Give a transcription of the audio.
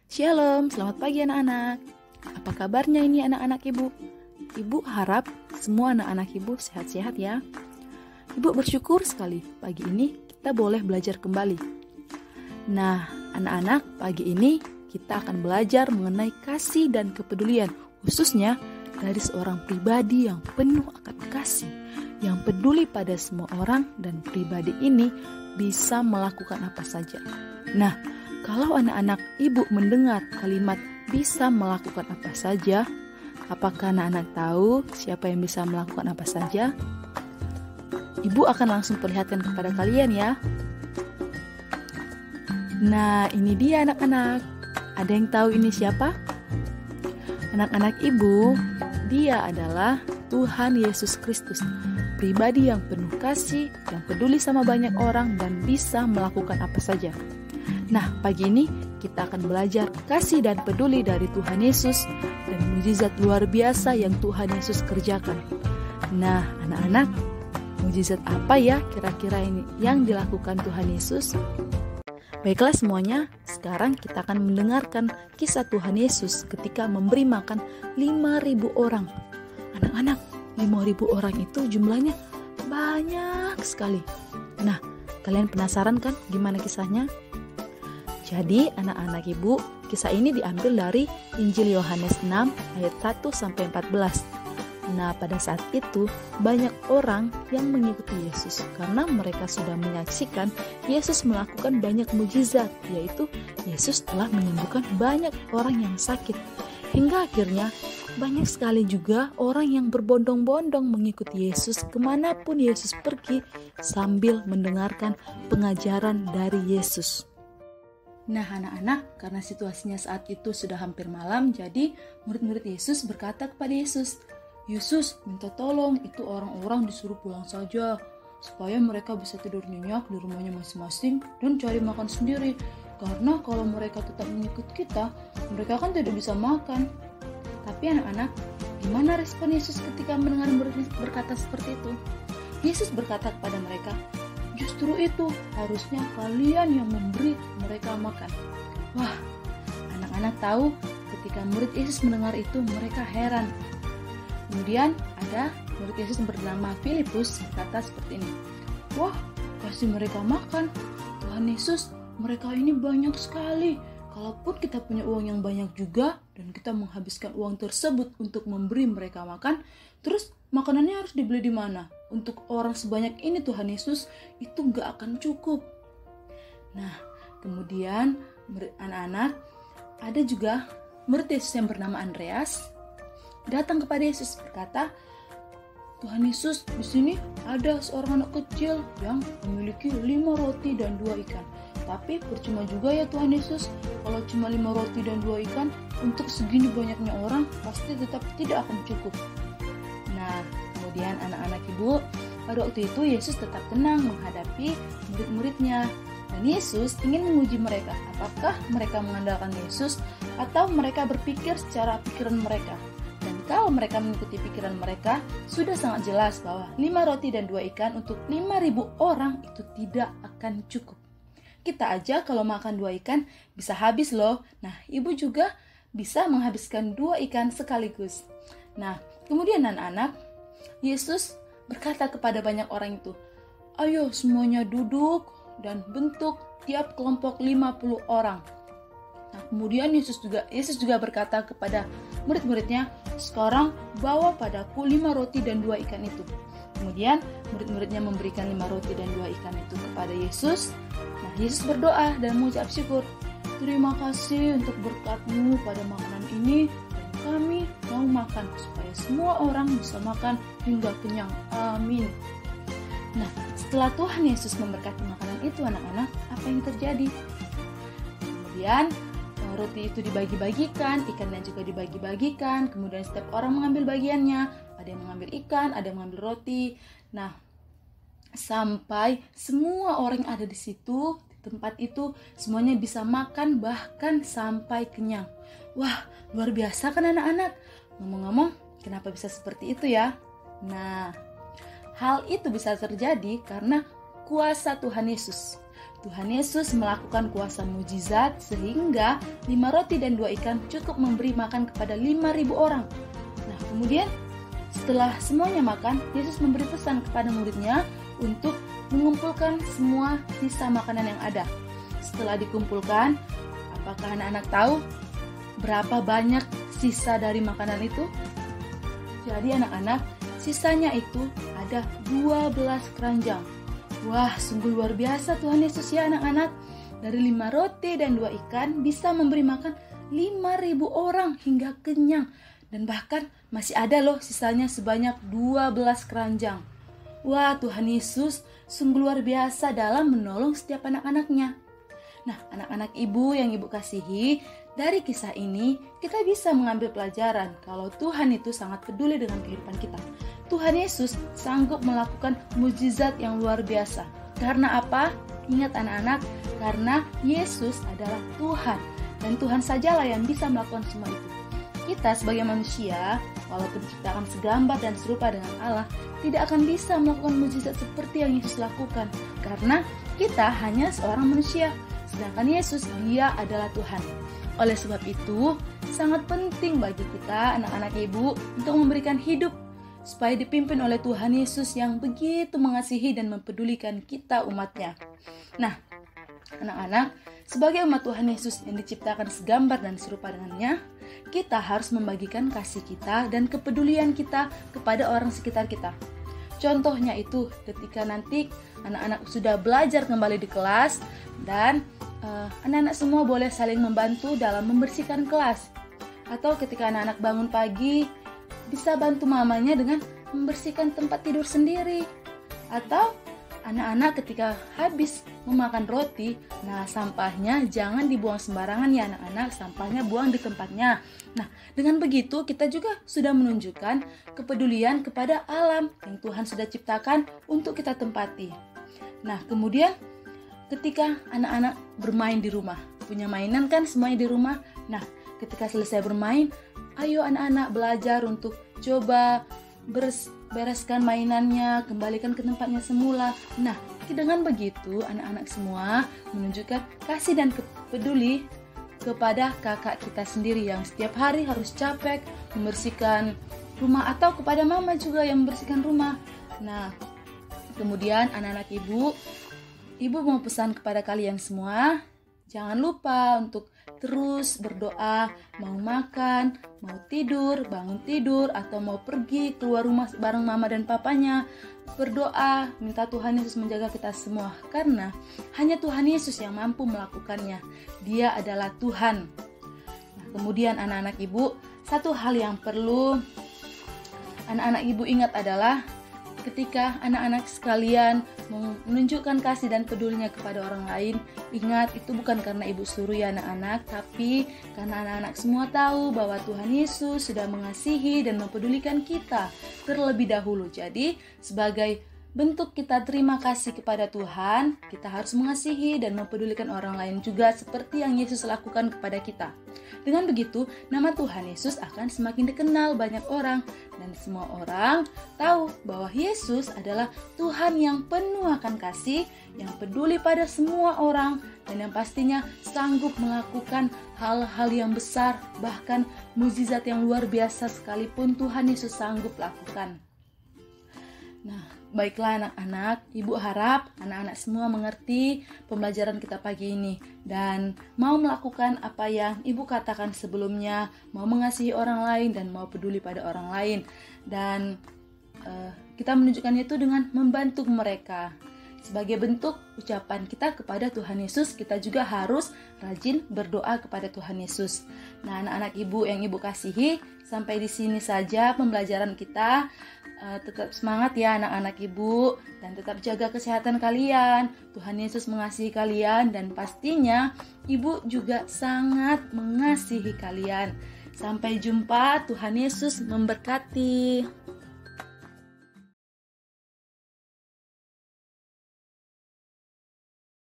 Shalom, selamat pagi anak-anak. Apa kabarnya ini anak-anak ibu? Ibu harap semua anak-anak ibu sehat-sehat ya. Ibu bersyukur sekali pagi ini kita boleh belajar kembali. Nah, anak-anak, pagi ini kita akan belajar mengenai kasih dan kepedulian, khususnya dari seorang pribadi yang penuh akan kasih, yang peduli pada semua orang, dan pribadi ini bisa melakukan apa saja. Nah, kalau anak-anak ibu mendengar kalimat bisa melakukan apa saja, apakah anak-anak tahu siapa yang bisa melakukan apa saja? Ibu akan langsung perlihatkan kepada kalian ya. Nah, ini dia anak-anak. Ada yang tahu ini siapa? Anak-anak ibu, dia adalah Tuhan Yesus Kristus, pribadi yang penuh kasih, yang peduli sama banyak orang dan bisa melakukan apa saja. Nah, pagi ini kita akan belajar kasih dan peduli dari Tuhan Yesus dan mukjizat luar biasa yang Tuhan Yesus kerjakan. Nah, anak-anak, mukjizat apa ya kira-kira ini yang dilakukan Tuhan Yesus? Baiklah semuanya, sekarang kita akan mendengarkan kisah Tuhan Yesus ketika memberi makan 5.000 orang. Anak-anak, 5.000 orang itu jumlahnya banyak sekali. Nah, kalian penasaran kan gimana kisahnya? Jadi anak-anak ibu, kisah ini diambil dari Injil Yohanes 6 ayat 1-14. Nah, pada saat itu banyak orang yang mengikuti Yesus karena mereka sudah menyaksikan Yesus melakukan banyak mukjizat, yaitu Yesus telah menyembuhkan banyak orang yang sakit. Hingga akhirnya banyak sekali juga orang yang berbondong-bondong mengikuti Yesus kemanapun Yesus pergi sambil mendengarkan pengajaran dari Yesus. Nah anak-anak, karena situasinya saat itu sudah hampir malam, jadi murid-murid Yesus berkata kepada Yesus, "Yesus, minta tolong, itu orang-orang disuruh pulang saja, supaya mereka bisa tidur nyenyak di rumahnya masing-masing dan cari makan sendiri. Karena kalau mereka tetap mengikut kita, mereka kan tidak bisa makan." Tapi anak-anak, gimana respon Yesus ketika mendengar murid berkata seperti itu? Yesus berkata kepada mereka, "Justru itu, harusnya kalian yang memberi mereka makan." Wah, anak-anak tahu ketika murid Yesus mendengar itu, mereka heran. Kemudian ada murid Yesus yang bernama Filipus berkata seperti ini, "Wah, kasih mereka makan. Tuhan Yesus, mereka ini banyak sekali. Kalaupun kita punya uang yang banyak juga, dan kita menghabiskan uang tersebut untuk memberi mereka makan, terus makanannya harus dibeli di mana? Untuk orang sebanyak ini Tuhan Yesus, itu gak akan cukup." Nah, kemudian anak-anak, ada juga murid Yesus yang bernama Andreas datang kepada Yesus berkata, "Tuhan Yesus, di sini ada seorang anak kecil yang memiliki 5 roti dan 2 ikan. Tapi percuma juga ya Tuhan Yesus, kalau cuma 5 roti dan 2 ikan, untuk segini banyaknya orang pasti tetap tidak akan cukup." Nah, kemudian anak-anak ibu, pada waktu itu Yesus tetap tenang menghadapi murid-muridnya. Dan Yesus ingin menguji mereka, apakah mereka mengandalkan Yesus atau mereka berpikir secara pikiran mereka. Dan kalau mereka mengikuti pikiran mereka, sudah sangat jelas bahwa 5 roti dan 2 ikan untuk 5.000 orang itu tidak akan cukup. Kita aja kalau makan 2 ikan bisa habis loh. Nah, ibu juga bisa menghabiskan 2 ikan sekaligus. Nah, kemudian anak-anak, Yesus berkata kepada banyak orang itu, "Ayo semuanya duduk dan bentuk tiap kelompok 50 orang." Nah, kemudian Yesus juga berkata kepada murid-muridnya, "Sekarang bawa padaku 5 roti dan 2 ikan itu." Kemudian murid-muridnya memberikan 5 roti dan 2 ikan itu kepada Yesus. Nah, Yesus berdoa dan mengucap syukur, "Terima kasih untuk berkat-Mu pada makanan ini, dan kami mau makan supaya semua orang bisa makan hingga kenyang. Amin." Nah, setelah Tuhan Yesus memberkati makanan itu anak-anak, apa yang terjadi? Kemudian roti itu dibagi-bagikan, ikannya juga dibagi-bagikan, kemudian setiap orang mengambil bagiannya, ada yang mengambil ikan, ada yang mengambil roti. Nah, sampai semua orang yang ada di situ, di tempat itu, semuanya bisa makan bahkan sampai kenyang. Wah, luar biasa kan anak-anak? Ngomong-ngomong, kenapa bisa seperti itu ya? Nah, hal itu bisa terjadi karena kuasa Tuhan Yesus. Tuhan Yesus melakukan kuasa mujizat sehingga 5 roti dan 2 ikan cukup memberi makan kepada 5.000 orang. Nah, kemudian setelah semuanya makan, Yesus memberi pesan kepada muridnya untuk mengumpulkan semua sisa makanan yang ada. Setelah dikumpulkan, apakah anak-anak tahu berapa banyak sisa dari makanan itu? Jadi anak-anak, sisanya itu ada 12 keranjang. Wah, sungguh luar biasa Tuhan Yesus ya anak-anak. Dari 5 roti dan 2 ikan bisa memberi makan 5.000 orang hingga kenyang. Dan bahkan masih ada loh sisanya sebanyak 12 keranjang. Wah, Tuhan Yesus sungguh luar biasa dalam menolong setiap anak-anaknya. Nah, anak-anak ibu yang ibu kasihi, dari kisah ini kita bisa mengambil pelajaran kalau Tuhan itu sangat peduli dengan kehidupan kita. Tuhan Yesus sanggup melakukan mukjizat yang luar biasa. Karena apa? Ingat anak-anak, karena Yesus adalah Tuhan dan Tuhan sajalah yang bisa melakukan semua itu. Kita sebagai manusia, walaupun diciptakan segambar dan serupa dengan Allah, tidak akan bisa melakukan mukjizat seperti yang Yesus lakukan karena kita hanya seorang manusia, sedangkan Yesus dia adalah Tuhan. Oleh sebab itu, sangat penting bagi kita anak-anak ibu untuk memberikan hidup supaya dipimpin oleh Tuhan Yesus yang begitu mengasihi dan mempedulikan kita umatnya. Nah, anak-anak, sebagai umat Tuhan Yesus yang diciptakan segambar dan serupa dengannya, kita harus membagikan kasih kita dan kepedulian kita kepada orang sekitar kita. Contohnya itu ketika nanti anak-anak sudah belajar kembali di kelas dan anak-anak semua boleh saling membantu dalam membersihkan kelas. Atau ketika anak-anak bangun pagi, bisa bantu mamanya dengan membersihkan tempat tidur sendiri. Atau anak-anak ketika habis memakan roti, nah sampahnya jangan dibuang sembarangan ya anak-anak, sampahnya buang di tempatnya. Nah, dengan begitu kita juga sudah menunjukkan kepedulian kepada alam yang Tuhan sudah ciptakan untuk kita tempati. Nah, kemudian ketika anak-anak bermain di rumah, punya mainan kan semuanya di rumah. Nah, ketika selesai bermain, ayo anak-anak belajar untuk coba bereskan mainannya, kembalikan ke tempatnya semula. Nah, dengan begitu anak-anak semua menunjukkan kasih dan peduli kepada kakak kita sendiri yang setiap hari harus capek membersihkan rumah, atau kepada mama juga yang membersihkan rumah. Nah, kemudian anak-anak ibu mau pesan kepada kalian semua, jangan lupa untuk terus berdoa, mau makan, mau tidur, bangun tidur, atau mau pergi keluar rumah bareng mama dan papanya. Berdoa, minta Tuhan Yesus menjaga kita semua, karena hanya Tuhan Yesus yang mampu melakukannya. Dia adalah Tuhan. Nah, kemudian anak-anak ibu, satu hal yang perlu anak-anak ibu ingat adalah ketika anak-anak sekalian menunjukkan kasih dan pedulinya kepada orang lain, ingat itu bukan karena ibu suruh ya anak-anak, tapi karena anak-anak semua tahu bahwa Tuhan Yesus sudah mengasihi dan mempedulikan kita terlebih dahulu. Jadi sebagai bentuk kita terima kasih kepada Tuhan, kita harus mengasihi dan mempedulikan orang lain juga seperti yang Yesus lakukan kepada kita. Dengan begitu, nama Tuhan Yesus akan semakin dikenal banyak orang, dan semua orang tahu bahwa Yesus adalah Tuhan yang penuh akan kasih, yang peduli pada semua orang, dan yang pastinya sanggup melakukan hal-hal yang besar, bahkan mukjizat yang luar biasa sekalipun Tuhan Yesus sanggup lakukan. Nah, baiklah anak-anak, ibu harap anak-anak semua mengerti pembelajaran kita pagi ini dan mau melakukan apa yang ibu katakan sebelumnya, mau mengasihi orang lain dan mau peduli pada orang lain. Dan kita menunjukkan itu dengan membantu mereka. Sebagai bentuk ucapan kita kepada Tuhan Yesus, kita juga harus rajin berdoa kepada Tuhan Yesus. Nah, anak-anak ibu yang ibu kasihi, sampai di sini saja pembelajaran kita. Tetap semangat ya anak-anak ibu, dan tetap jaga kesehatan kalian. Tuhan Yesus mengasihi kalian, dan pastinya ibu juga sangat mengasihi kalian. Sampai jumpa, Tuhan Yesus memberkati.